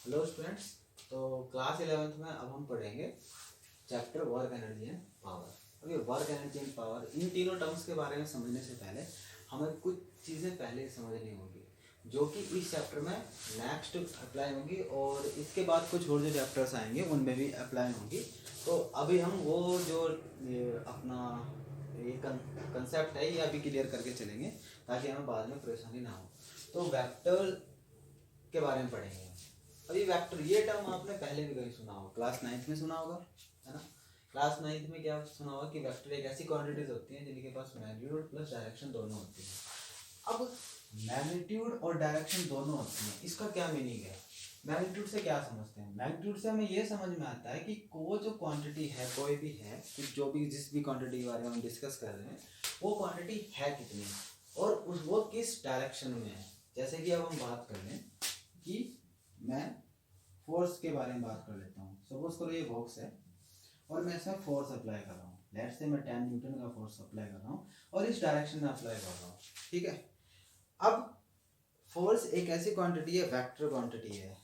Hello students. तो class 11th में अब हम पढ़ेंगे chapter work energy and power. अभी वर्क एनर्जी एंड पावर इन तीनों टर्म्स के बारे में समझने से पहले हमें कुछ चीज़ें पहले समझनी होगी जो कि इस चैप्टर में नेक्स्ट अप्लाई होंगी और इसके बाद कुछ और जो चैप्टर्स आएंगे उनमें भी अप्लाई होंगी। तो अभी हम वो जो अपना ये कंसेप्ट है ये अभी क्लियर करके चलेंगे ताकि हमें बाद में परेशानी ना हो। तो वेक्टर के बारे में पढ़ेंगे। अभी वेक्टर ये टर्म आपने पहले भी कहीं सुना होगा, क्लास 9th में सुना होगा, है ना। क्लास 9th में क्या सुना होगा कि वेक्टर एक ऐसी क्वांटिटीज होती हैं जिनके पास मैग्नीट्यूड प्लस डायरेक्शन दोनों होती हैं। अब मैग्नीट्यूड और डायरेक्शन दोनों होती हैं, इसका क्या मीनिंग है? मैग्नीट्यूड से क्या समझते हैं? मैग्नीट्यूड से हमें ये समझ में आता है कि वो जो क्वांटिटी है कोई भी है, जो भी जिस भी क्वांटिटी के बारे में हम डिस्कस कर रहे हैं वो क्वांटिटी है कितनी और उस वो किस डायरेक्शन में है। जैसे कि अब हम बात कर लें कि मैं फोर्स के बारे में बात कर लेता हूँ। सपोज करो ये बॉक्स है और मैं इसमें फोर्स अप्लाई कर रहा हूँ। लेट्स से मैं 10 न्यूटन का फोर्स अप्लाई कर रहा हूँ और इस डायरेक्शन में अप्लाई कर रहा हूँ, ठीक है। अब फोर्स एक ऐसी क्वांटिटी है, वेक्टर क्वांटिटी है।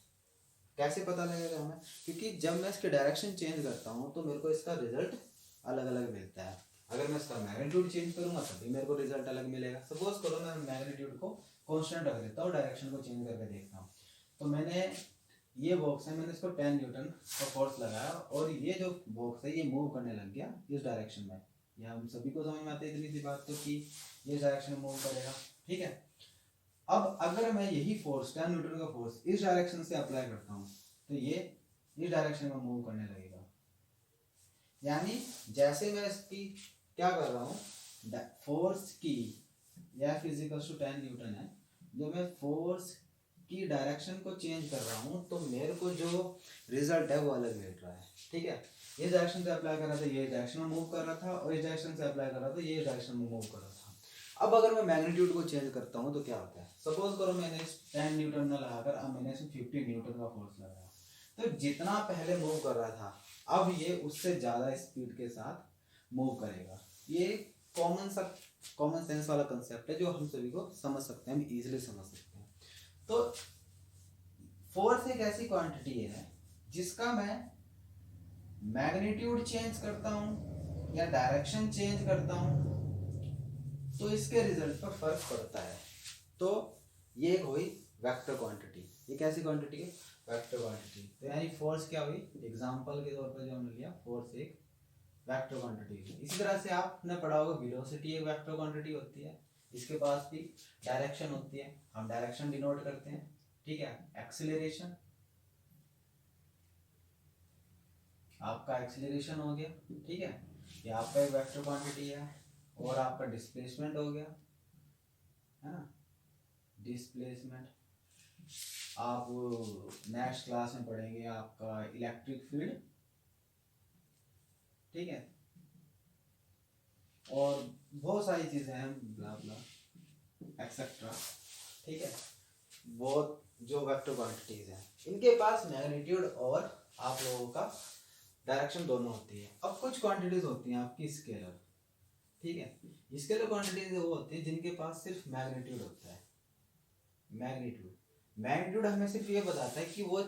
कैसे पता लगेगा हमें? क्योंकि जब मैं इसके डायरेक्शन चेंज करता हूँ तो मेरे को इसका रिजल्ट अलग अलग मिलता है। अगर मैं इसका मैग्नीट्यूड चेंज करूंगा तभी मेरे को रिजल्ट अलग मिलेगा। सपोज करो मैं मैग्नीट्यूड को कांस्टेंट रख देता हूँ, डायरेक्शन को चेंज करके देखता हूँ। तो मैंने ये बॉक्स है, मैंने इसको 10 न्यूटन का फोर्स लगाया और ये जो बॉक्स है ये मूव करने लग गया इस डायरेक्शन में। या हम सभी को समझ में आती है इतनी सी बात तो कि ये डायरेक्शन में मूव करेगा, ठीक है। अब अगर मैं यही फोर्स 10 न्यूटन का फोर्स इस डायरेक्शन से अप्लाई करता हूँ तो ये इस डायरेक्शन में मूव करने लगेगा। यानी जैसे मैं इसकी क्या कर रहा हूँ, फोर्स की F = 10 न्यूटन है, जो मैं फोर्स की डायरेक्शन को चेंज कर रहा हूँ तो मेरे को जो रिजल्ट है वो अलग मिल रहा है, ठीक है। इस डायरेक्शन से अप्लाई कर रहा था ये डायरेक्शन में मूव कर रहा था और इस डायरेक्शन से अप्लाई कर रहा था ये डायरेक्शन में मूव कर रहा था। अब अगर मैं मैग्नीट्यूड को चेंज करता हूँ तो क्या होता है? सपोज करो मैंने इस 10 न्यूटन में लगाकर अब मैंने इसमें 50 न्यूटन का फोर्स लगाया, तो जितना पहले मूव कर रहा था अब ये उससे ज़्यादा स्पीड के साथ मूव करेगा। ये कॉमन सेंस वाला कंसेप्ट है जो हम सभी को समझ सकते हैं, हम इजीली समझ सकते हैं। तो फोर्स एक ऐसी क्वांटिटी है जिसका मैं मैग्नीट्यूड चेंज करता हूं या डायरेक्शन चेंज करता हूं तो इसके रिजल्ट पर फर्क पड़ता है। तो ये हुई वेक्टर क्वांटिटी। ये कैसी क्वांटिटी है? Vector quantity. तो यानी फोर्स क्या हुई? एग्जांपल के तौर पर जो हमने लिया, फोर्स एक वेक्टर क्वांटिटी हुई। इसी तरह से आपने पढ़ा होगा वेलोसिटी एक वेक्टर क्वांटिटी होती है, इसके पास भी डायरेक्शन होती है, हम डायरेक्शन डिनोट करते हैं, ठीक है। एक्सीलरेशन, आपका एक्सीलरेशन हो गया, ठीक है, ये आपका एक वेक्टर क्वांटिटी है। और आपका डिस्प्लेसमेंट हो गया, है ना, डिस्प्लेसमेंट। आप नेक्स्ट क्लास में पढ़ेंगे आपका इलेक्ट्रिक फील्ड, ठीक है, और बहुत सारी चीजें हैं, ब्ला ब्ला एक्सेट्रा, ठीक है। वो जो वेक्टर क्वांटिटीज हैं इनके पास मैग्नीट्यूड और आप लोगों का डायरेक्शन दोनों होती है। अब कुछ क्वांटिटीज होती हैं आपकी स्केलर, ठीक है। स्केलर क्वांटिटीज वो होती है जिनके पास सिर्फ मैग्नीट्यूड होता है। मैग्नीट्यूड हमें सिर्फ ये बताता है कि वो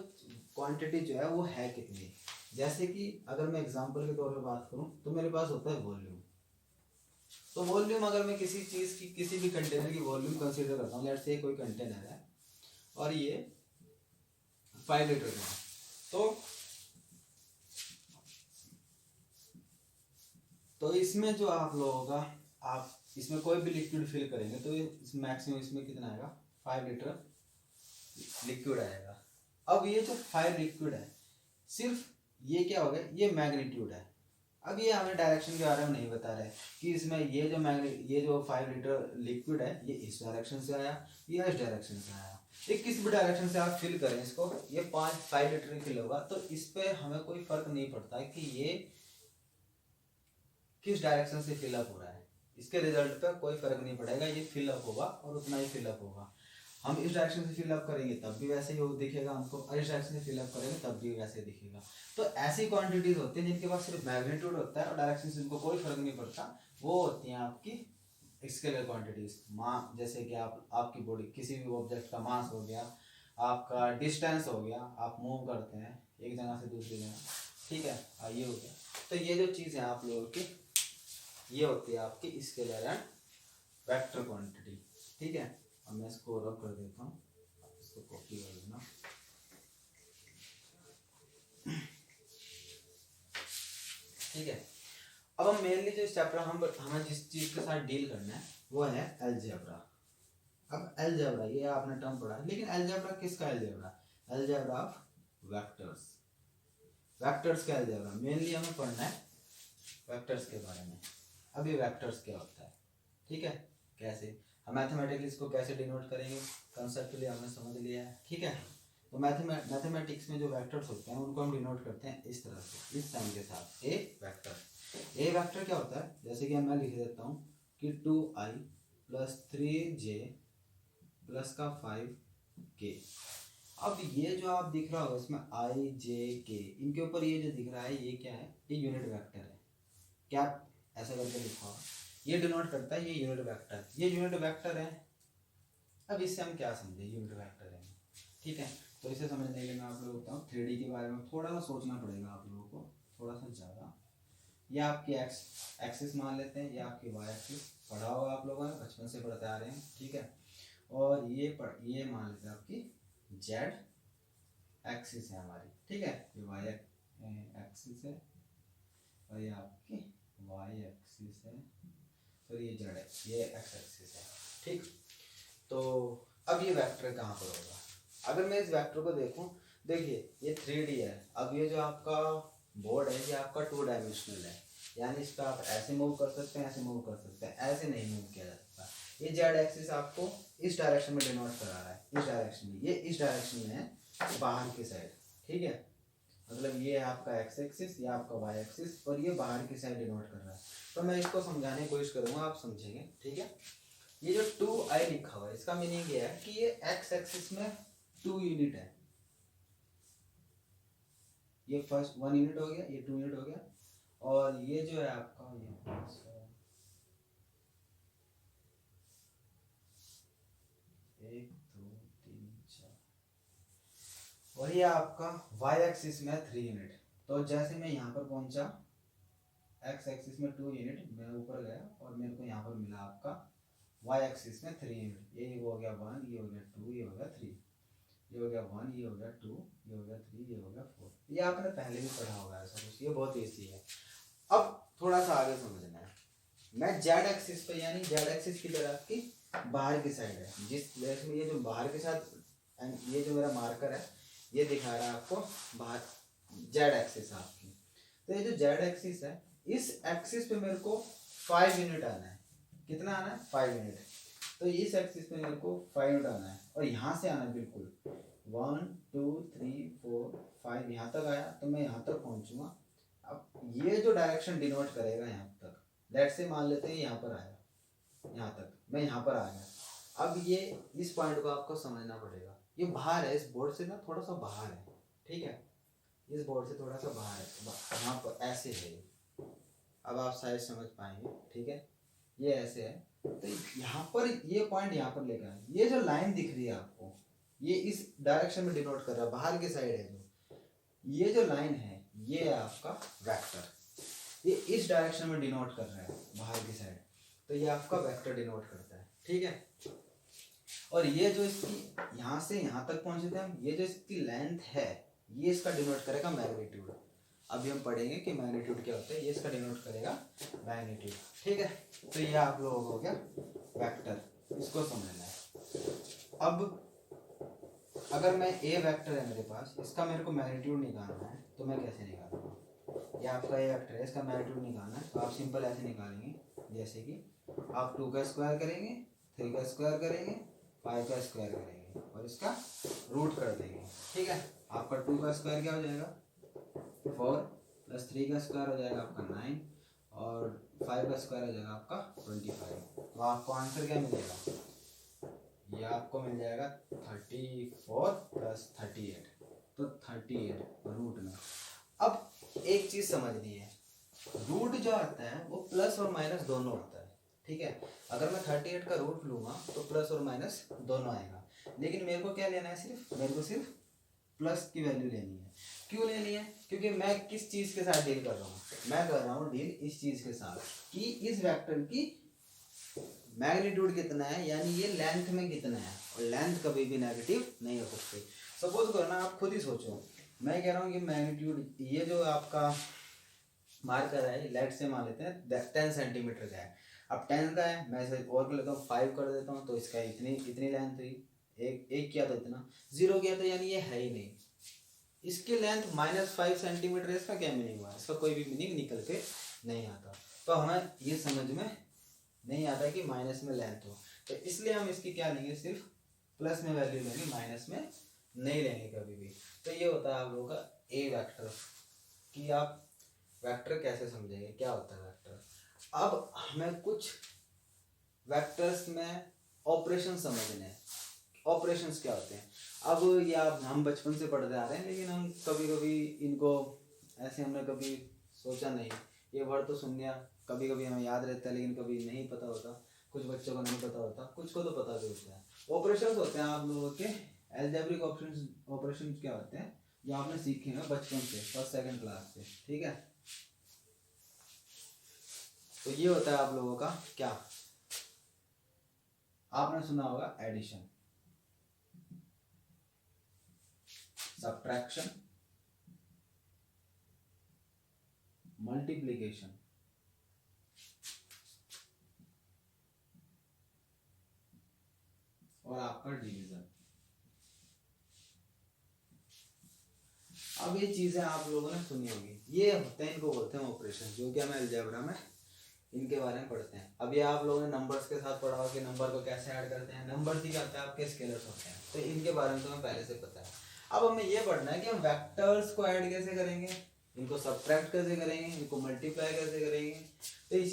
क्वांटिटी जो है वो है कितनी। जैसे कि अगर मैं एग्जांपल के तौर पे बात करूं तो मेरे पास होता है वॉल्यूम। तो वॉल्यूम अगर मैं किसी चीज की, किसी भी कंटेनर की वॉल्यूम कंसीडर करता हूँ, लेट्स से कोई कंटेनर है और ये 5 लीटर का है, तो इसमें जो आप लोगों का, आप इसमें कोई भी लिक्विड फिल करेंगे तो मैक्सिमम इसमें कितना आएगा? 5 लीटर लिक्विड आएगा। अब ये जो 5 लिक्विड है, सिर्फ ये क्या हो गया? ये मैग्नीट्यूड है। अब ये हमें डायरेक्शन के बारे में नहीं बता रहे कि इसमें ये जो 5 लीटर लिक्विड है ये इस डायरेक्शन से आया या इस डायरेक्शन से आया। ये किस भी डायरेक्शन से आप फिल करें इसको, ये 5 लीटर फिल होगा, तो इस पे हमें कोई फर्क नहीं पड़ता है कि ये किस डायरेक्शन से फिलअप हो रहा है। इसके रिजल्ट पे कोई फर्क नहीं पड़ेगा, ये फिलअप होगा और उतना ही फिलअप होगा। हम इस डायरेक्शन से फिलअप करेंगे तब भी वैसे ही दिखेगा हमको, और इस डायरेक्शन से फिलअप करेंगे तब भी वैसे दिखेगा। तो ऐसी क्वांटिटीज होती हैं जिनके पास सिर्फ मैग्नीट्यूड होता है और डायरेक्शन से इनको कोई फर्क नहीं पड़ता, वो होती हैं आपकी स्केलर क्वांटिटीज। जैसे कि आपकी बॉडी, किसी भी ऑब्जेक्ट का मास हो गया, आपका डिस्टेंस हो गया, आप मूव करते हैं एक जगह से दूसरी जगह, ठीक है, ये हो गया। तो ये जो चीज़ है आप लोगों की, ये होती है आपकी स्केलर एंड वेक्टर क्वांटिटी, ठीक है। अब मैं इसको रब कर देता हूँ, इसको कॉपी कर देना। ठीक है, अब हम मेनली जो इस चैप्टर हमें जिस चीज़ के साथ डील करना है वो है अलजेब्रा। अब अलजेब्रा ये आपने टर्म पढ़ा है, लेकिन अलजेब्रा किसका algebra? Algebra of vectors. Vectors का अलजेब्रा मेनली हमें पढ़ना है वेक्टर्स के बारे में। अब ये वेक्टर्स क्या होता है, ठीक है, कैसे हम मैथमेटिकली इसको कैसे डिनोट करेंगे, कंसेप्चुअली हमने समझ लिया है, ठीक है। तो मैथमेटिक्स में जो वेक्टर्स होते हैं उनको हम डिनोट करते हैं इस तरह से, इस साइन के साथ, ए वेक्टर। ए वेक्टर क्या होता है, जैसे कि मैं लिख देता हूँ कि 2i + 3j + 5k। अब ये जो आप दिख रहा होगा इसमें i j k, इनके ऊपर ये जो दिख रहा है ये क्या है, ये यूनिट वेक्टर है। क्या ऐसा करके लिखा होगा, ये डिनोट करता है ये यूनिट वेक्टर, ये यूनिट वेक्टर है। अब इससे हम क्या समझे, यूनिट वेक्टर है, ठीक है। तो इसे समझने के लिए मैं आप लोगों को बताऊँ 3D के बारे में थोड़ा सा सोचना पड़ेगा आप लोगों को, थोड़ा सा ज़्यादा। ये आपकी एक्सिस मान लेते हैं, ये आपकी वाई एक्सिस, पढ़ा होगा आप लोगों ने, बचपन से पढ़ते आ रहे हैं, ठीक है। और ये मान लेते हैं आपकी जेड एक्सिस है हमारी, ठीक है, ये वाई एक्सिस है और ये आपकी वाई एक्सिस है, और ये जेड है, ये एक्स एक्सिस है, ठीक। तो अब ये वेक्टर कहाँ पर होगा, अगर मैं इस वेक्टर को देखूं, देखिए ये 3D है। अब ये जो आपका बोर्ड है ये आपका 2 डायमेंशनल है, यानी इसका आप ऐसे मूव कर सकते हैं, ऐसे मूव कर सकते हैं, ऐसे नहीं मूव किया जा सकता। ये जेड एक्सिस आपको इस डायरेक्शन में डिनोट करा रहा है, इस डायरेक्शन में, ये इस डायरेक्शन में है बाहर की साइड, ठीक है। मतलब ये है आपका एक्स एक्सिस, ये आपका वाई एक्सिस, और ये बाहर की साइड डिनोट कर रहा है। तो मैं इसको समझाने की कोशिश करूँगा, आप समझेंगे, ठीक है। ये जो 2i लिखा हुआ है इसका मीनिंग ये है कि ये एक्स एक्सिस में 2 यूनिट है, ये फर्स्ट 1 यूनिट हो गया, ये 2 यूनिट हो गया, और ये जो है आपका ये 1 2 3 4, और ये आपका y एक्सिस में 3 यूनिट। तो जैसे मैं यहाँ पर पहुंचा x एक्सिस में 2 यूनिट, मैं ऊपर गया और मेरे को यहाँ पर मिला आपका y एक्सिस में 3 यूनिट, ये हो गया 1, ये हो गया 2, ये हो गया 3, ये हो गया 1, ये हो गया 2, ये हो गया 3, ये हो गया 4। ये आपने पहले भी पढ़ा होगा ऐसा कुछ, ये बहुत ईजी है। अब थोड़ा सा आगे समझना है, मैं जेड एक्सिस पे, यानी जेड एक्सिस की तरफ की बाहर की साइड है, जिस प्लेस में ये जो बाहर के साथ, ये जो मेरा मार्कर है ये दिखा रहा है आपको बाहर जेड एक्सिस आपकी। तो ये जो जेड एक्सिस है, इस एक्सिस पे मेरे को 5 यूनिट आना है, कितना आना है, 5 यूनिट। तो इस एक्सिस पे मेरे को 5 यूनिट आना है, और यहाँ से आना है बिल्कुल 1 2 3 4 5, यहाँ तक आया तो मैं यहाँ तक पहुँचूंगा। अब ये जो डायरेक्शन डिनोट करेगा यहाँ तक, लेट्स से मान लेते हैं यहाँ पर आया, यहाँ तक मैं यहाँ पर आ गया। अब ये इस पॉइंट को आपको समझना पड़ेगा, ये बाहर है, इस बोर्ड से ना थोड़ा सा बाहर है, ठीक है, इस बोर्ड से थोड़ा सा बाहर है, यहाँ पर ऐसे है। अब आप शायद समझ पाएंगे, ठीक है, ये ऐसे है। तो यहाँ पर ये पॉइंट यहाँ पर लेकर आए, ये जो लाइन दिख रही है आपको, ये इस डायरेक्शन में डिनोट कर रहा है, बाहर की साइड है जो, ये जो लाइन है ये है आपका वेक्टर, ये इस डायरेक्शन में डिनोट कर रहा है बाहर की साइड, तो ये आपका वेक्टर डिनोट करता है, ठीक है। और ये जो इसकी यहाँ से यहाँ तक पहुंचे थे हम, ये जो इसकी लेंथ है ये इसका डिनोट करेगा मैग्नीट्यूड। अभी हम पढ़ेंगे कि मैग्नीट्यूड क्या होता है, ये इसका डिनोट करेगा मैग्नीट्यूड, ठीक है। तो ये आप लोगों को हो गया वेक्टर, इसको समझना है। अब अगर मैं ए वेक्टर है मेरे पास, इसका मेरे को मैग्नीट्यूड निकालना है, तो मैं कैसे निकालूंगा, ये आपका ए वेक्टर है, इसका मैग्नीट्यूड निकालना है, तो आप सिंपल ऐसे निकालेंगे, जैसे कि आप 2 का स्क्वायर करेंगे, 3 का स्क्वायर करेंगे, 5 का स्क्वायर करेंगे और इसका रूट कर देंगे, ठीक है। आपका 2 का स्क्वायर क्या हो जाएगा 4, प्लस 3 का स्क्वायर हो जाएगा आपका 9, और 5 का स्क्वायर हो जाएगा आपका 25। तो आपको आंसर क्या मिलेगा, ये आपको मिल जाएगा 34 प्लस 38, तो 38 रूट में। अब एक चीज समझनी है, रूट जो आता है वो प्लस और माइनस दोनों आता है, ठीक है। अगर मैं 38 का रूट लूंगा तो प्लस और माइनस दोनों आएगा, लेकिन मेरे को क्या लेना है, सिर्फ मेरे को सिर्फ प्लस की वैल्यू लेनी है। क्यों लेनी है? क्योंकि मैं किस चीज़ के साथ डील कर रहा हूँ, मैं कर रहा हूँ डील इस चीज़ के साथ कि इस वेक्टर की मैग्नीट्यूड कितना है, यानी ये लेंथ में कितना है, और लेंथ कभी भी नेगेटिव नहीं हो सकती। सपोज करो ना, आप खुद ही सोचो, मैं कह रहा हूँ कि मैग्नीट्यूड ये जो आपका मार्कर है, लेट से मान लेते हैं 10 सेंटीमीटर का है। अब 10 का है, मैं इसे और कर लेता हूँ 5 कर देता हूँ, तो इसका इतनी इतनी लेंथ हुई। एक किया तो इतना, 0 किया तो यानी ये है ही नहीं। इसकी लेंथ -5 सेंटीमीटर है, इसका क्या मीनिंग हुआ? इसका कोई भी मीनिंग निकल के नहीं आता। तो हमें ये समझ में नहीं आता कि माइनस में लेंथ हो, तो इसलिए हम इसकी क्या लेंगे, सिर्फ प्लस में वैल्यू लेंगे, माइनस में नहीं लेंगे कभी भी। तो ये होता है आप लोगों का ए वेक्टर, कि आप वेक्टर कैसे समझेंगे, क्या होता है वेक्टर। अब हमें कुछ वेक्टर्स में ऑपरेशन समझने हैं, ऑपरेशंस क्या होते हैं। अब ये हम बचपन से पढ़ते आ रहे हैं, लेकिन हम कभी कभी इनको ऐसे हमने कभी सोचा नहीं। ये वर्ड तो सुन लिया, कभी कभी हमें याद रहता है, लेकिन कभी नहीं पता होता। कुछ बच्चों को नहीं पता होता, कुछ को तो पता भी होता है। ऑपरेशंस होते हैं आप लोगों के, अलजेब्रिक ऑपरेशंस क्या होते हैं, जो आपने सीखे हैं बचपन से, फर्स्ट सेकंड क्लास से, ठीक है। तो ये होता है आप लोगों का क्या, आपने सुना होगा एडिशन, सब्ट्रैक्शन, मल्टीप्लिकेशन, और आपका डिवीजन। अब ये चीजें आप लोगों ने सुनी होगी, ये होते हैं, इनको बोलते हैं ऑपरेशन, जो कि हमें अलजेब्रा में इनके बारे में पढ़ते हैं। अब ये आप लोगों ने नंबर्स के साथ पढ़ा होगा कि नंबर को कैसे ऐड करते हैं, नंबर ही क्या होता है, आपके स्केलर्स होते हैं, तो इनके बारे में तो हमें पहले से पता है। अब हमें ये पढ़ना है कि हम वेक्टर्स को ऐड कैसे करेंगे, इनको सब्ट्रैक्ट कैसे करेंगे, इनको मल्टीप्लाई कैसे करेंगे, तो इन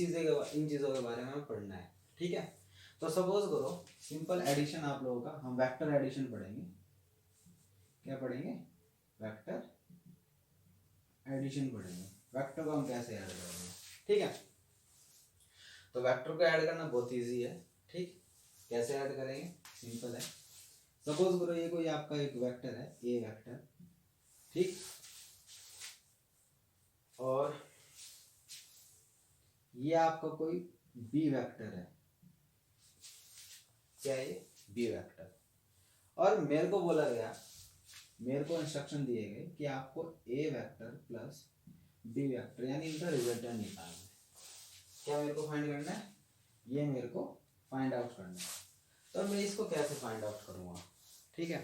चीज़ों के बारे में हमें पढ़ना है, ठीक है। तो सपोज करो सिंपल एडिशन आप लोगों का, हम वेक्टर एडिशन पढ़ेंगे। क्या पढ़ेंगे? वेक्टर एडिशन पढ़ेंगे। वेक्टर को हम कैसे ऐड करेंगे, ठीक है। तो वेक्टर को ऐड करना बहुत इजी है, ठीक। कैसे ऐड करेंगे, सिंपल है। सपोज करो ये कोई आपका एक वेक्टर है, ए वेक्टर, ठीक, और ये आपका कोई बी वेक्टर है। क्या है ये? B vector. और मेरे को बोला गया, मेरे को इंस्ट्रक्शन दिए गए कि आपको ए वेक्टर प्लस बी वेक्टर यानी इनका रिजल्टेंट निकालना है। क्या मेरे को फाइंड करना है? ये मेरे को फाइंड आउट करना है। तो मैं इसको कैसे फाइंड आउट करूँगा, ठीक है।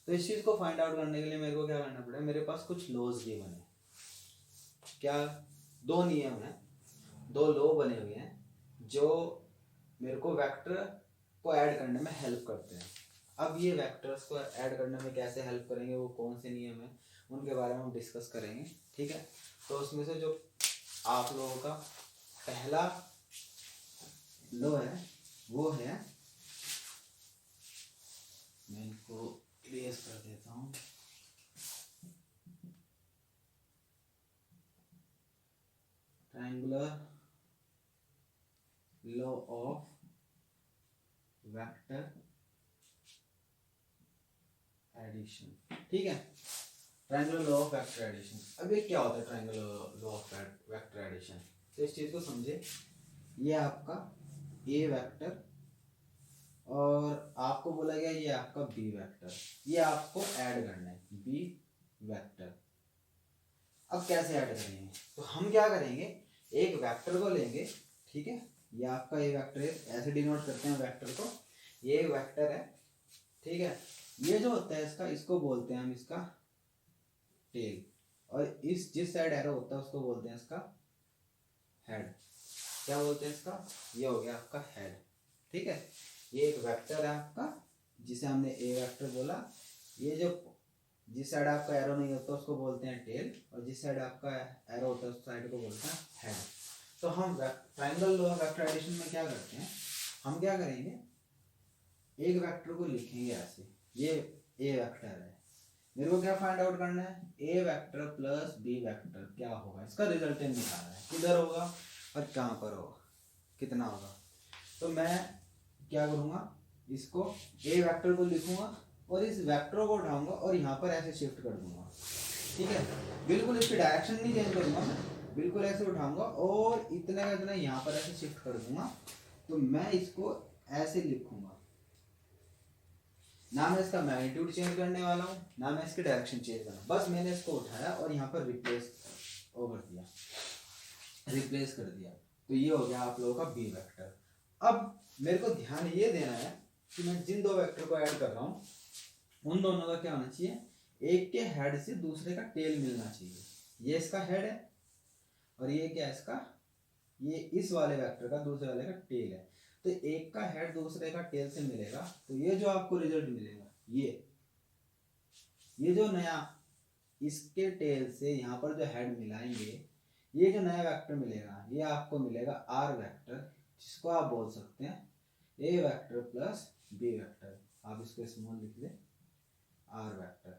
तो इस चीज़ को फाइंड आउट करने के लिए मेरे को क्या करना पड़ेगा, मेरे पास कुछ लॉज गिवन है। क्या? दो नियम है, दो लॉ बने हुए हैं जो मेरे को वेक्टर को ऐड करने में हेल्प करते हैं। अब ये वेक्टर्स को ऐड करने में कैसे हेल्प करेंगे, वो कौन से नियम है, उनके बारे में हम डिस्कस करेंगे, ठीक है। तो उसमें से जो आप लोगों का पहला लॉ है वो है, मैं इनको इरेज कर देता हूँ, triangular law of vector addition, ठीक है। Triangular law of vector addition. अब ये क्या होता है triangular law of vector addition? तो इस चीज को समझे, ये आपका ए वेक्टर और आपको बोला गया ये आपका बी वेक्टर, ये आपको ऐड करना है, बी वेक्टर। अब कैसे ऐड करेंगे? तो हम क्या करेंगे, एक वेक्टर को लेंगे, ठीक है। ये आपका ये वेक्टर है, ऐसे डिनोट करते हैं वेक्टर को, ये एक वेक्टर है, ठीक है। ये जो होता है इसका, इसको बोलते हैं हम इसका टेल, और इस जिस साइड एरो होता है उसको बोलते हैं इसका हेड। क्या बोलते हैं इसका? ये हो गया आपका हेड, ठीक है। ये एक वेक्टर है आपका, जिसे हमने ए वेक्टर बोला। ये जो जिस साइड आपका एरो नहीं होता उसको बोलते हैं टेल, और जिस साइड आपका एरो होता है उस साइड को बोलते हैं हेड। तो हम triangle law of vector addition में क्या करते हैं, हम क्या करेंगे, एक वेक्टर को लिखेंगे ऐसे, ये ए वेक्टर है, मेरे को क्या फाइंड आउट करना है, ए वेक्टर प्लस बी वेक्टर क्या होगा, इसका रिजल्टेंट निकालना है, किधर होगा और कहाँ पर होगा, कितना होगा। तो मैं क्या करूँगा, इसको ए वेक्टर को लिखूंगा और इस वेक्टर को उठाऊंगा और यहाँ पर ऐसे शिफ्ट कर दूंगा, ठीक है। बिल्कुल इसकी डायरेक्शन नहीं चेंज करूंगा मैं, बिल्कुल ऐसे उठाऊंगा और इतने का इतना यहाँ पर ऐसे शिफ्ट कर दूंगा। तो मैं इसको ऐसे लिखूंगा, ना मैं इसका मैग्नीट्यूड चेंज करने वाला हूँ, ना मैं इसकी डायरेक्शन चेंज करना, बस मैंने इसको उठाया और यहाँ पर रिप्लेस कर दिया। तो ये हो गया आप लोगों का बी वेक्टर। अब मेरे को ध्यान ये देना है कि मैं जिन दो वेक्टर को ऐड कर रहा हूँ उन दोनों का क्या होना चाहिए, एक के हेड से दूसरे का टेल मिलना चाहिए। ये इसका हेड है और ये क्या है इसका, ये इस वाले वेक्टर का दूसरे वाले का टेल है। तो एक का हेड दूसरे का टेल से मिलेगा, तो ये जो आपको रिजल्ट मिलेगा, ये जो नया इसके टेल से यहाँ पर जो हेड मिलाएंगे, ये जो नया वेक्टर मिलेगा ये आपको मिलेगा आर वेक्टर, जिसको आप बोल सकते हैं ए वेक्टर प्लस बी वेक्टर। आप इसको स्मॉल लिख ले, आर वेक्टर।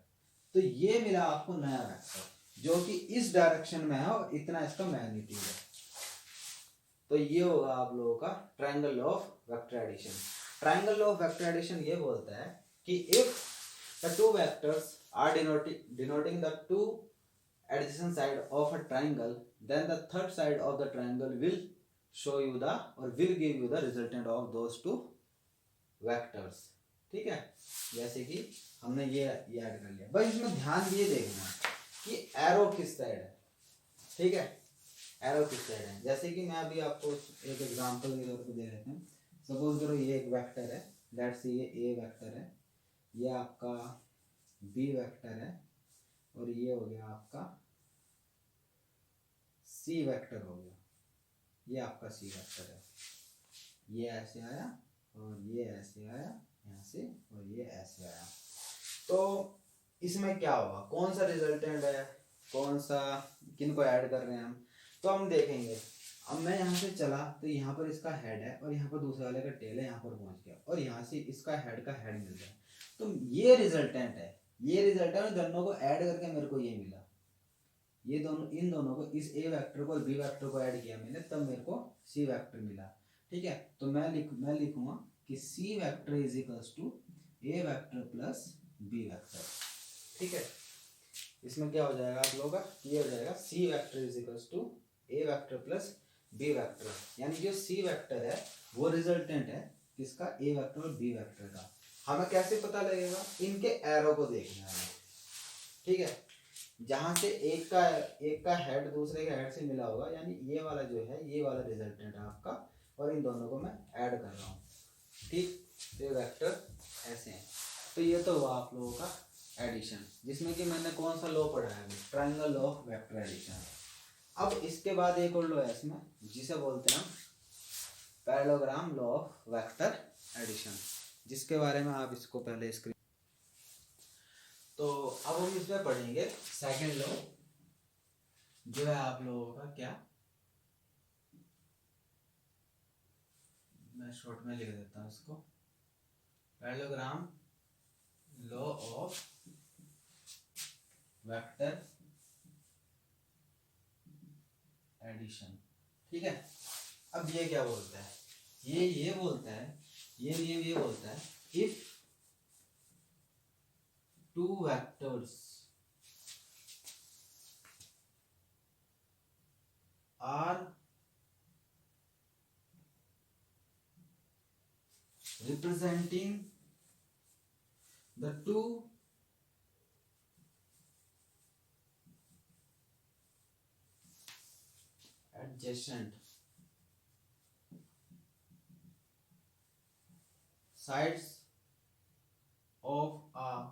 तो ये मिला आपको नया वेक्टर जो कि इस डायरेक्शन में है और इतना इसका मैग्नीट्यूड है। तो ये होगा आप लोगों का triangle of vector addition. Triangle of vector addition ये बोलता है कि if the two vectors are denoting the two adjacent side of a triangle, then the third side of the triangle will show you the or will give you the resultant of those two vectors। ठीक है, जैसे कि हमने ये add कर लिया। बस इसमें ध्यान ये देखना कि एरो किस साइड है, ठीक है, एरो किस साइड है। जैसे कि मैं अभी आपको एक एग्जांपल के तौर पे दे देता हूँ। सपोज करो ये एक वेक्टर है, लेट्स से ये ए वेक्टर है, ये आपका बी वेक्टर है और ये हो गया आपका सी वेक्टर हो गया, ये आपका सी वेक्टर है। ये ऐसे आया और ये ऐसे आया यहाँ से और ये ऐसे आया। तो इसमें क्या होगा, कौन सा रिजल्टेंट है, कौन सा, किन को ऐड कर रहे हैं हम, तो हम देखेंगे। अब मैं यहाँ से चला तो यहाँ पर इसका हेड है और यहाँ पर दूसरे वाले का टेल है, यहाँ पर पहुँच गया और यहाँ से इसका हेड का हेड मिल गया। तो ये रिजल्टेंट है, ये रिजल्टेंट दोनों को ऐड करके मेरे को ये मिला। ये दोनों, इन दोनों को, इस ए वेक्टर को और बी वेक्टर को ऐड किया मैंने, तब मेरे को सी वेक्टर मिला। ठीक है, तो मैं लिखूंगा कि C vector is equals to A vector plus B vector. ठीक है, इसमें क्या हो जाएगा आप लोगों का, ये हो जाएगा C vector is equals to A vector plus B vector. यानी जो सी वेक्टर है वो रिजल्टेंट है किसका, ए वेक्टर और बी वेक्टर का। हमें कैसे पता लगेगा, इनके एरो को देखना है। ठीक है, जहां से एक का हेड दूसरे के हेड से मिला होगा, यानी ये वाला जो है ये वाला रिजल्टेंट है आपका, और इन दोनों को मैं ऐड कर रहा हूँ। ठीक, तो ये वेक्टर ऐसे हैं। तो ये तो हुआ आप लोगों का एडिशन, जिसमें कि मैंने कौन सा लॉ पढ़ा है, ट्रायंगल ऑफ वेक्टर एडिशन। अब इसके बाद एक और लॉ है इसमें, जिसे बोलते हैं हम parallelogram law of vector addition, जिसके बारे में आप इसको पहले स्क्रीन। तो अब हम इसमें पढ़ेंगे सेकंड लॉ, जो है आप लोगों का क्या, मैं शॉर्ट में लिख देता हूँ इसको, parallelogram law of vector addition. ठीक है, अब ये क्या बोलता है, ये बोलता है, ये नियम ये बोलता है, if two vectors are representing the two adjacent sides of a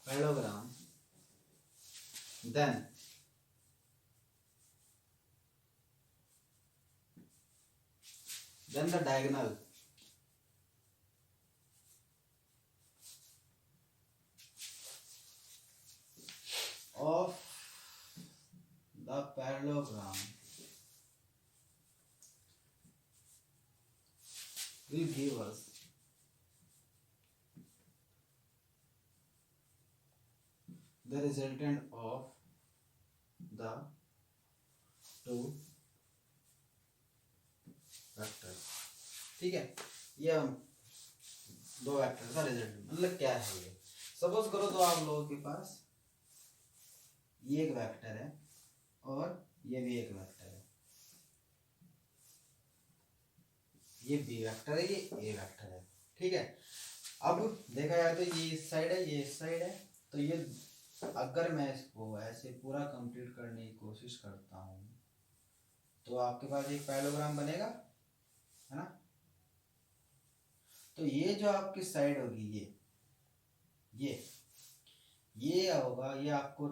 parallelogram, then the diagonal of the parallelogram will give us the resultant of the two vectors। ठीक है, ये हम दो वेक्टर का रिजल्ट मतलब क्या है ये। सपोज करो तो आप लोगों के पास ये एक वेक्टर है और ये भी एक वेक्टर है, ये बी वेक्टर है, ये ए वेक्टर है, ठीक है। अब देखा जाए तो ये इस साइड है, ये इस साइड है, तो ये अगर मैं इसको ऐसे पूरा कंप्लीट करने की कोशिश करता हूँ तो आपके पास एक पैरेललोग्राम बनेगा, है ना। तो ये जो आपकी साइड होगी ये होगा, ये आपको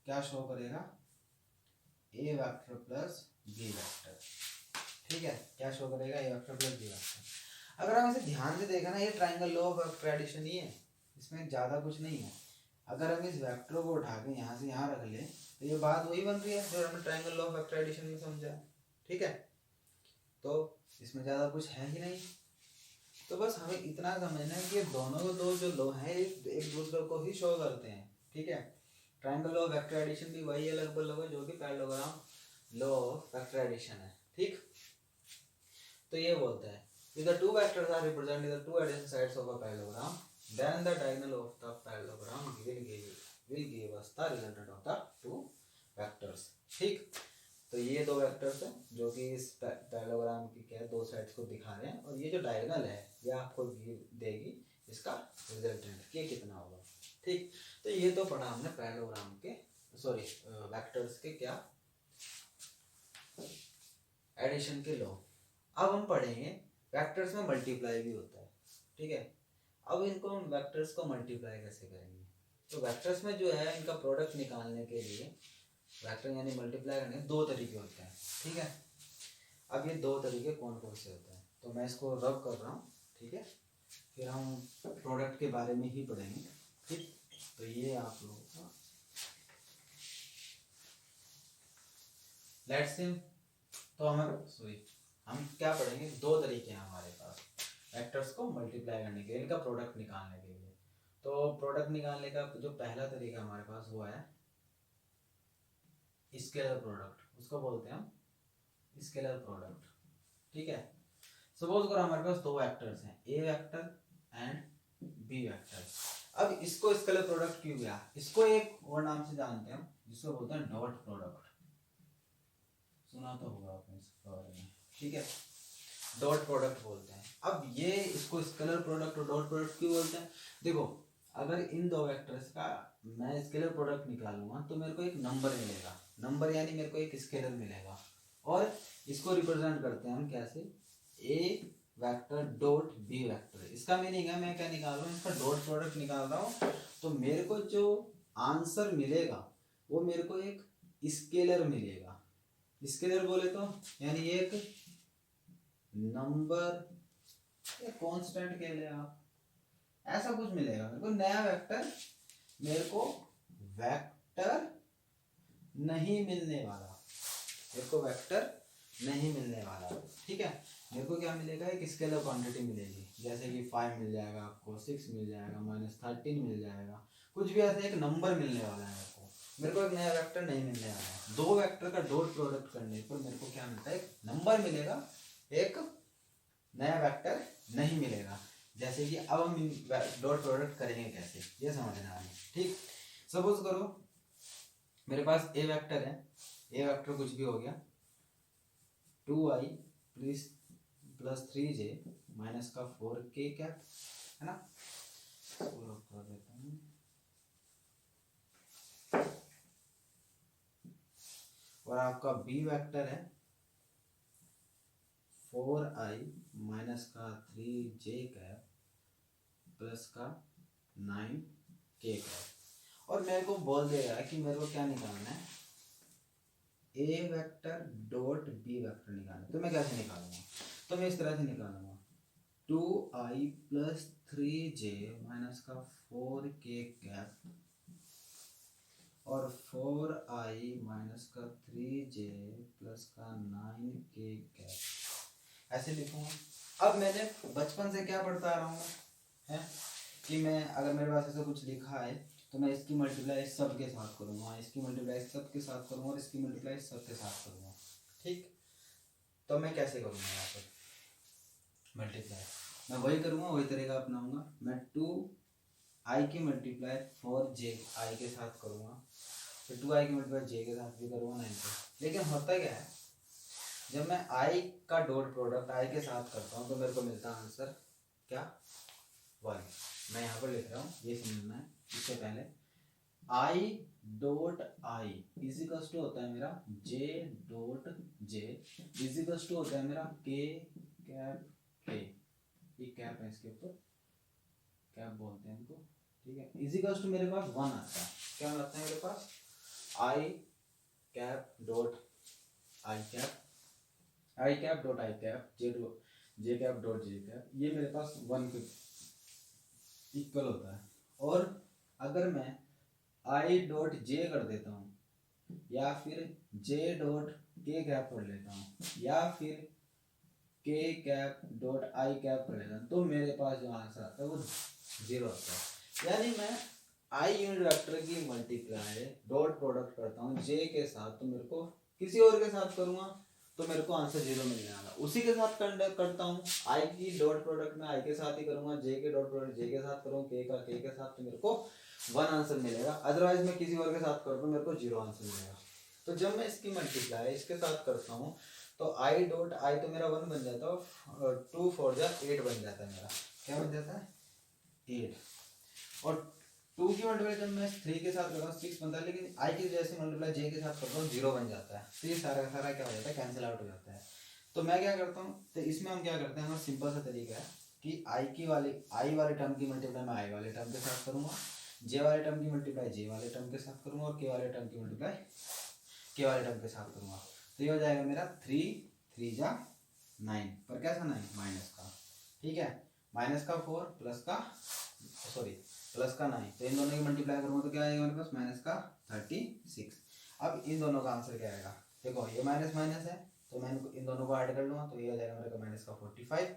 क्या शो करेगा, ए वेक्टर प्लस बी वेक्टर, ठीक है। क्या शो करेगा, ए वेक्टर प्लस बी वेक्टर। अगर हम इसे ध्यान से देखें ना, ये ट्राइंगल लॉ ऑफ एडिशन ही है, इसमें ज़्यादा कुछ नहीं है। अगर हम इस वेक्टर को उठा के यहाँ से यहाँ रख लें तो ये बात वही बन रही है जो हमने ट्राइंगल लॉ ऑफ एडिशन में समझा, ठीक है। तो इसमें ज़्यादा कुछ है ही नहीं। तो बस हमें इतना समझना है कि दोनों को दो जो लॉ हैं एक दूसरे को ही शो करते हैं, ठीक है। Triangle law of vector addition भी वही है लगभग जो कि parallelogram law of vector addition है, ठीक। तो ये बोलता है if the two vectors are represented the two adjacent sides of a parallelogram then the diagonal of the parallelogram will give us the resultant of the two vectors, ठीक। तो ये दो वेक्टर्स हैं जो कि इस पैरेललोग्राम की क्या दो साइड्स को दिखा रहे हैं, और ये जो डायगोनल है ये आपको देगी इसका रिजल्टेंट कि कितना होगा, ठीक। तो ये तो पढ़ा हमने पैरेललोग्राम के वेक्टर्स के क्या एडिशन के लॉ। अब हम पढ़ेंगे वेक्टर्स में मल्टीप्लाई भी होता है, ठीक है। अब इनको हम वेक्टर्स को मल्टीप्लाई कैसे करेंगे, तो वेक्टर्स में जो है इनका प्रोडक्ट निकालने के लिए वेक्टर यानी मल्टीप्लाई करने दो तरीके होते हैं, ठीक है। अब ये दो तरीके कौन कौन से होते हैं, तो मैं इसको रब कर रहा हूँ, ठीक है। फिर हम प्रोडक्ट के बारे में ही पढ़ेंगे, ठीक। तो ये आप लोगों का लेट्स से तो हम क्या पढ़ेंगे, दो तरीके हैं हमारे पास वेक्टर्स को मल्टीप्लाई करने के लिए, इनका प्रोडक्ट निकालने के लिए। तो प्रोडक्ट निकालने का जो पहला तरीका हमारे पास वो है स्केलर प्रोडक्ट, उसको बोलते हैं हम स्केलर प्रोडक्ट, ठीक है। सपोज करो हमारे पास दो वेक्टर्स हैं, ए वेक्टर एंड बी वेक्टर। अब इसको स्केलर प्रोडक्ट क्यों गया, इसको एक और नाम से जानते हैं हम जिसको बोलते हैं डॉट प्रोडक्ट, सुना तो होगा आपने इसके बारे में, ठीक है। डॉट प्रोडक्ट बोलते हैं। अब ये इसको स्केलर प्रोडक्ट और डॉट प्रोडक्ट क्यों बोलते हैं, देखो अगर इन दो वेक्टर्स का मैं स्केलर प्रोडक्ट निकालूंगा तो मेरे को एक नंबर मिलेगा, नंबर यानी मेरे को एक स्केलर मिलेगा, और इसको रिप्रेजेंट करते हैं हम कैसे, ए वेक्टर डॉट बी वेक्टर। इसका मीनिंग है मैं क्या निकाल रहा हूँ, इसका डॉट प्रोडक्ट निकाल रहा हूँ, तो मेरे को जो आंसर मिलेगा वो मेरे को एक स्केलर मिलेगा। स्केलर बोले तो यानी एक नंबर या कांस्टेंट कह ले आप, ऐसा कुछ मिलेगा मेरे को नया वेक्टर, मेरे को वेक्टर नहीं मिलने वाला, मेरे को वेक्टर नहीं मिलने वाला, ठीक है। मेरे को क्या मिलेगा, एक स्केलर क्वांटिटी मिलेगी, जैसे कि 5 मिल जाएगा आपको, 6 मिल जाएगा, -13 मिल जाएगा, कुछ भी ऐसा एक नंबर मिलने वाला है मेरे को एक नया वेक्टर नहीं मिलने वाला है। दो वेक्टर का डॉट प्रोडक्ट करने पर मेरे को क्या मिलता है, एक नंबर मिलेगा, एक नया वेक्टर नहीं मिलेगा। जैसे कि अब हम डॉट प्रोडक्ट करेंगे कैसे, ये समझना है, ठीक। सपोज करो मेरे पास ए वेक्टर है, ए वेक्टर कुछ भी हो गया 2i प्लस 3j माइनस का 4k क्या है ना, कर देता हूँ। और आपका बी वेक्टर है 4i माइनस का 3j कैप प्लस का 9k कैप। और मेरे को बोल दे रहा है कि मेरे को क्या निकालना है, ए वेक्टर डॉट बी वेक्टर निकालना है। तो मैं कैसे निकालूंगा, तो मैं इस तरह से निकालूंगा 2i प्लस 3j माइनस का 4k कैप और 4i माइनस का 3j प्लस का 9k कैप, ऐसे लिखूंगा। अब मैंने बचपन से क्या पढ़ता आ रहा हूँ है कि मैं अगर मेरे पास ऐसा कुछ लिखा है तो मैं इसकी मल्टीप्लाई इस सब के साथ करूँगा, इसकी मल्टीप्लाई इस सब के साथ करूँगा और इसकी मल्टीप्लाई इस सब के साथ करूँगा, ठीक। तो मैं कैसे करूँगा यहाँ पर मल्टीप्लाई, मैं वही करूँगा, वही तरीका अपनाऊंगा। मैं 2i की मल्टीप्लाई 4ji के साथ करूँगा, फिर 2i की मल्टीप्लाई j के साथ भी करूँगा 9 पे। लेकिन होता क्या है, जब मैं i का डॉट प्रोडक्ट i के साथ करता हूँ तो मेरे को मिलता है आंसर क्या, 1। मैं यहाँ पर लिख रहा हूँ, ये समझना है। इससे पहले i dot i equals to होता है मेरा j dot j equals to होता है मेरा k कैप k, ये कैप है, इसके ऊपर कैप बोलते हैं इनको, ठीक है। इजिकल्स टू मेरे पास 1 आता है। क्या आता है मेरे पास, i cap dot i cap dot i cap j cap dot j cap, ये मेरे पास 1 के इक्वल होता है। और अगर मैं i डॉट j कर देता हूँ, या फिर j डॉट k कैप कर लेता हूँ, या फिर k cap dot i cap कर लेता हूँ, तो मेरे पास जो आंसर आता है वो 0 आता है। यानी मैं i यूनिट वेक्टर की मल्टीप्लाई डॉट प्रोडक्ट करता हूँ j के साथ, तो मेरे को किसी और के साथ करूँगा तो मेरे को आंसर 0 मिलने वाला। उसी के साथ करता हूँ, i की डॉट प्रोडक्ट में i के साथ ही करूँगा, j के डॉट प्रोडक्ट j के साथ करूँगा, k का k के साथ, तो मेरे को 1 आंसर मिलेगा। अदरवाइज मैं किसी और के साथ कर दूँ, मेरे को 0 आंसर मिलेगा। तो जब मैं इसकी मल्टीप्लाई इसके साथ करता हूँ तो i डॉट i तो मेरा 1 बन जाता है, और 2 4 जा 8 बन जाता है मेरा। क्या बन जाता है, 8। और 2 की मल्टीप्लाई जब मैं 3 के साथ करता हूँ 6 बनता है, लेकिन i की जैसे मल्टीप्लाई j के साथ करता हूँ 0 बन जाता है। तो ये सारा का सारा क्या हो जाता है, कैंसिल आउट हो जाता है। तो मैं क्या करता हूँ, तो इसमें हम क्या करते हैं, हमारा सिंपल सा तरीका है कि i वाले टर्म की मल्टीप्लाई मैं i वाले टर्म के साथ करूँगा, j वाले टर्म की मल्टीप्लाई j वाले टर्म के साथ करूँगा, और k वाले टर्म की मल्टीप्लाई k वाले टर्म के साथ करूँगा। तो ये हो जाएगा मेरा 3 3 जा 9, पर कैसा 9, माइनस का, ठीक है। माइनस का 4 प्लस का 9, तो इन दोनों की मल्टीप्लाई करूँगा तो क्या आएगा मेरे पास, माइनस का 36। अब इन दोनों का आंसर क्या आएगा, देखो ये माइनस माइनस है तो मैं इन दोनों को ऐड कर लूँगा, तो ये आ जाएगा मेरे को माइनस का 45।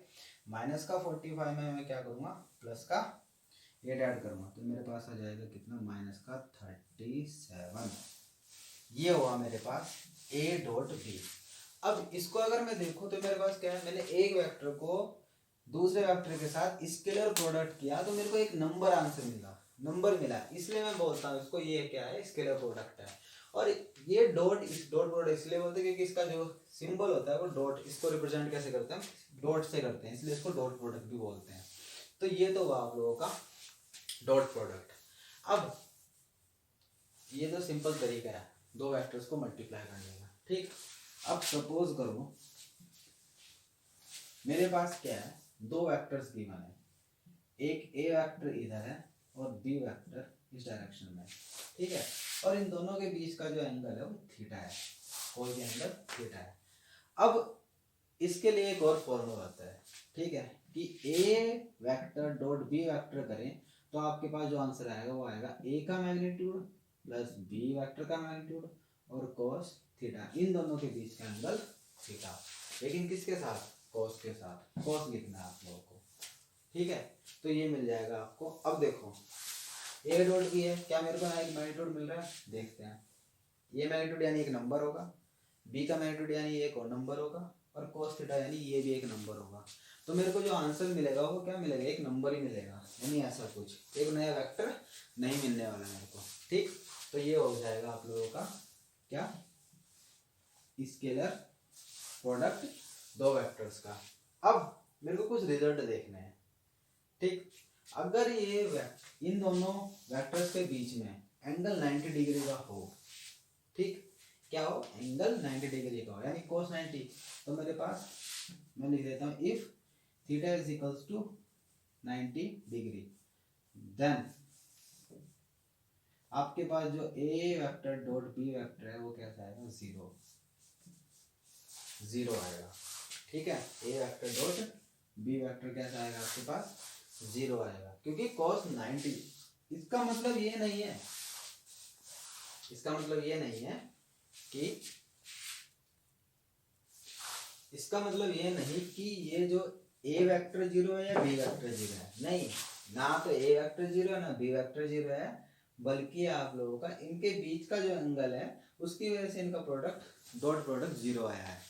माइनस का 45 में मैं क्या करूँगा, प्लस का 8 ऐड करूँगा, तो मेरे पास आ जाएगा कितना, माइनस का 37। ये हुआ मेरे पास a डॉट b। अब इसको अगर मैं देखूँ तो मेरे पास क्या है, मैंने एक वेक्टर को दूसरे वेक्टर के साथ स्केलर प्रोडक्ट किया तो मेरे को एक नंबर आंसर मिला, इसलिए मैं बोलता हूँ इसको ये क्या है, स्केलर प्रोडक्ट है। और ये डॉट प्रोडक्ट इसलिए बोलते हैं क्योंकि इसका जो सिंबल होता है वो डॉट, इसको रिप्रेजेंट कैसे करते हैं, डॉट से करते हैं, इसलिए इसको डॉट प्रोडक्ट भी बोलते हैं। तो ये तो हुआ आप लोगों का डॉट प्रोडक्ट। अब ये तो सिंपल तरीका है दो वेक्टर्स को मल्टीप्लाई करने का, ठीक। अब सपोज करो मेरे पास क्या है, दो वेक्टर्स गिवन है, एक a वेक्टर इधर है और b वेक्टर इस डायरेक्शन में, ठीक है। और इन दोनों के बीच का जो एंगल है वो थीटा है, कोई भी एंगल थीटा है। अब इसके लिए एक और फॉर्मूला आता है, ठीक है, कि a vector dot b vector करें तो आपके पास जो आंसर आएगा वो आएगा a का मैग्नीट्यूड प्लस b वेक्टर का मैग्नीट्यूड और cos थीटा, इन दोनों के बीच का एंगल थीटा, लेकिन किसके साथ, cos के साथ, cos लिखना है आप लोगों को, ठीक है। तो ये मिल जाएगा आपको। अब देखो a डॉट b है, क्या मेरे को एक मैग्नीट्यूड मिल रहा है, देखते हैं। ये मैग्नीट्यूड यानी एक नंबर होगा, b का मैग्नीट्यूड यानी एक और नंबर होगा, और cos थीटा यानी ये भी एक नंबर होगा। तो मेरे को जो आंसर मिलेगा वो क्या मिलेगा, एक नंबर ही मिलेगा, यानी ऐसा कुछ एक नया वेक्टर नहीं मिलने वाला मेरे को, ठीक। तो ये हो जाएगा आप लोगों का क्या, स्केलर प्रोडक्ट दो वेक्टर्स का। अब मेरे को कुछ रिजल्ट देखने हैं, ठीक। अगर ये इन दोनों वेक्टर्स के बीच में एंगल 90 डिग्री का हो, ठीक, क्या हो, एंगल 90 डिग्री का हो, यानी cos 90, तो मेरे पास मैं लिख देता हूँ if theta is equals to 90 degree, then आपके पास जो a vector dot b vector है वो कैसा आएगा, जीरो आएगा, ठीक है। a vector dot b vector कैसा आएगा आपके पास, 0 आएगा, क्योंकि cos 90, इसका मतलब ये नहीं है, इसका मतलब ये नहीं है कि ये जो a वेक्टर 0 है या b वेक्टर 0 है, नहीं, ना तो a वेक्टर 0 है ना b वेक्टर 0 है, बल्कि आप लोगों का इनके बीच का जो एंगल है उसकी वजह से इनका प्रोडक्ट डॉट प्रोडक्ट 0 आया है।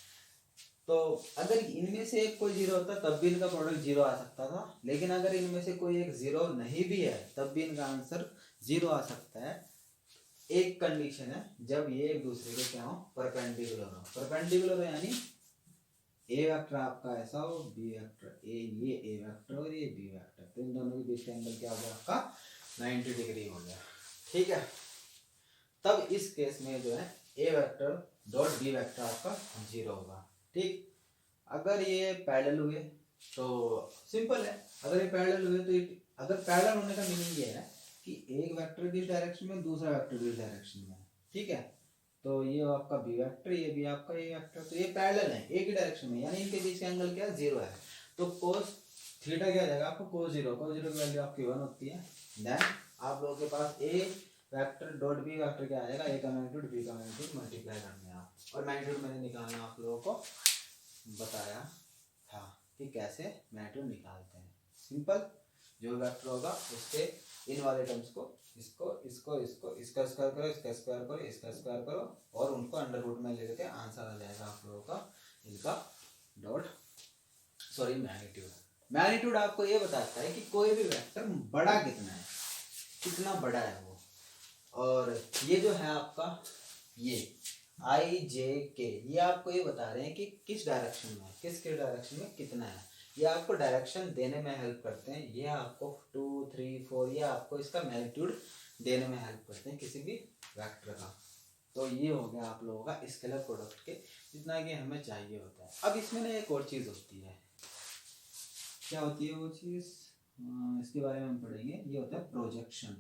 तो अगर इनमें से एक कोई जीरो होता तब भी इनका प्रोडक्ट जीरो आ सकता था, लेकिन अगर इनमें से कोई एक जीरो नहीं भी है तब भी इनका आंसर जीरो आ सकता है। एक कंडीशन है जब ये एक दूसरे के क्या हो, परपेंडिकुलर हो। परपेंडिकुलर हो यानी ए वेक्टर आपका ऐसा हो, बी वेक्टर ये ए वेक्टर और ये बी वेक्टर, तो इन दोनों के बीच का एंगल क्या हो गया आपका 90 डिग्री हो गया। ठीक है, तब इस केस में जो है ए वेक्टर डॉट बी वेक्टर आपका जीरो होगा। ठीक, अगर ये पैरेलल हुए तो सिंपल है, अगर ये पैरेलल हुए तो अगर पैरेलल होने का मीनिंग ये है कि एक वेक्टर इस डायरेक्शन में दूसरा वेक्टर इस डायरेक्शन में। ठीक है, तो ये आपका बी वेक्टर ये भी आपका ए वेक्टर, तो ये पैरेलल है एक ही डायरेक्शन में, यानी इनके बीच का एंगल क्या है, जीरो है। तो कोस थीटा क्या आ जाएगा आपको, कोस जीरो की वैल्यू आपकी 1 होती है। देन आप लोगों के पास ए वेक्टर डॉट बी वेक्टर क्या आ जाएगा, ए का मैग्नीट्यूड बी का मैग्नीट्यूड मल्टीप्लाई करने आप, और मैग्नीट्यूड मैंने निकालना आप लोगों को बताया था कि कैसे मैग्नीट्यूड निकालते हैं। सिंपल, जो वेक्टर होगा उसके इन वाले टर्म्स को इसको इसको इसको इसका स्क्वायर करो, इसका स्क्वायर करो, इसका स्क्वायर करो, और उनको अंडर रूट में ले लेके आंसर आ जाएगा आप लोगों का इनका डॉट सॉरी मैग्नीट्यूड। मैग्नीट्यूड आपको ये बताता है कि कोई भी वेक्टर बड़ा कितना है, कितना बड़ा है वो। और ये जो है आपका ये आई जे के, ये आपको ये बता रहे हैं कि किस डायरेक्शन में, किसके डायरेक्शन में कितना है। ये आपको डायरेक्शन देने में हेल्प करते हैं, ये आपको 2 3 4 ये आपको इसका मैग्नीट्यूड देने में हेल्प करते हैं किसी भी वेक्टर का। तो ये हो गया आप लोगों का स्केलर प्रोडक्ट के जितना कि हमें चाहिए होता है। अब इसमें ना एक और चीज़ होती है, क्या होती है वो चीज़, इसके बारे में हम पढ़ेंगे। ये होता है projection,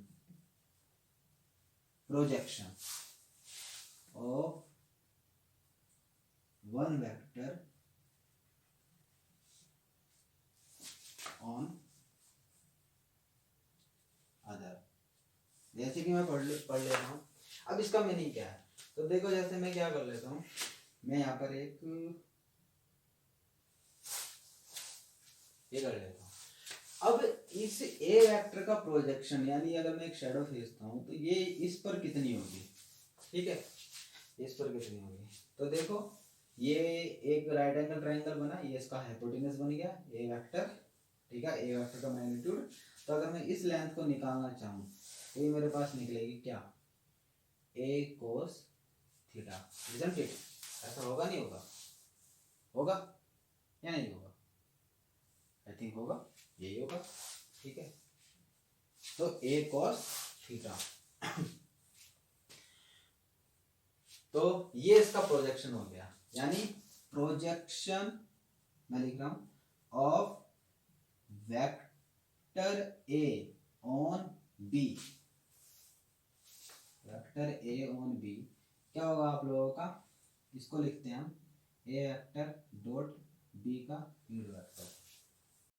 projection of one vector on other. जैसे कि मैं पढ़ ले रहा हूँ, अब इसका मीनिंग क्या है, तो देखो जैसे मैं क्या कर लेता हूँ, मैं यहाँ पर एक ये कर लेता हूँ। अब इस ए वेक्टर का प्रोजेक्शन, यानी अगर मैं एक शैडो खींचता हूँ तो ये इस पर कितनी होगी, ठीक है, इस पर कितनी होगी। तो देखो ये एक राइट एंगल ट्रायंगल बना, ये इसका हाइपोटेनस बन गया ए वेक्टर, ठीक है, ए वेक्टर का मैग्नीट्यूड। तो अगर मैं इस लेंथ को निकालना चाहूँ तो ये मेरे पास निकलेगी क्या, ए कोस थीटा, इजंट इट। ऐसा होगा नहीं होगा, होगा या नहीं होगा, आई थिंक होगा, यही होगा। ठीक है, तो ए कॉस थीटा तो ये इसका प्रोजेक्शन हो गया, यानी प्रोजेक्शन मैं लिख रहा हूं of vector A on B, vector A on B क्या होगा आप लोगों का, इसको लिखते हैं हम ए वेक्टर डॉट बी का यूनिट वेक्टर।